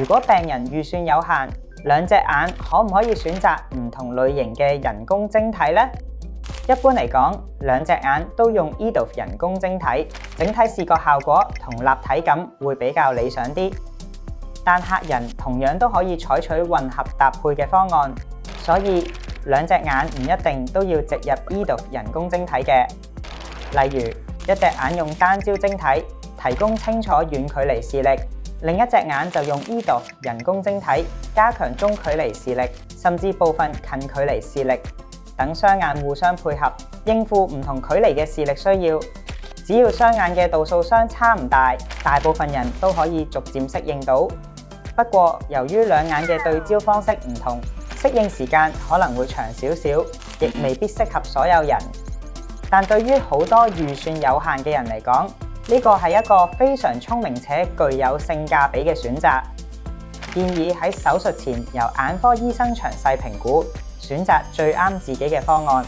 如果病人預算有限，兩隻眼可唔可以選擇唔同類型嘅人工晶體呢？一般嚟講，兩隻眼都用 EDOF 人工晶體，整體視覺效果同立體感會比較理想啲。但客人同樣都可以採取混合搭配嘅方案，所以兩隻眼唔一定都要植入 EDOF 人工晶體嘅。例如，一隻眼用單焦晶體，提供清楚遠距離視力，另一隻眼就用 EDOF 人工晶體，加強中距離視力，甚至部分近距離視力，等雙眼互相配合，應付唔同距離嘅視力需要。只要雙眼嘅度數相差唔大，大部分人都可以逐漸適應到。不過，由於兩眼嘅對焦方式唔同，適應時間可能會長少少，亦未必適合所有人。但對於好多預算有限嘅人嚟講，呢個係一個非常聰明且具有性價比嘅選擇。建議喺手術前由眼科醫生詳細評估，選擇最啱自己嘅方案。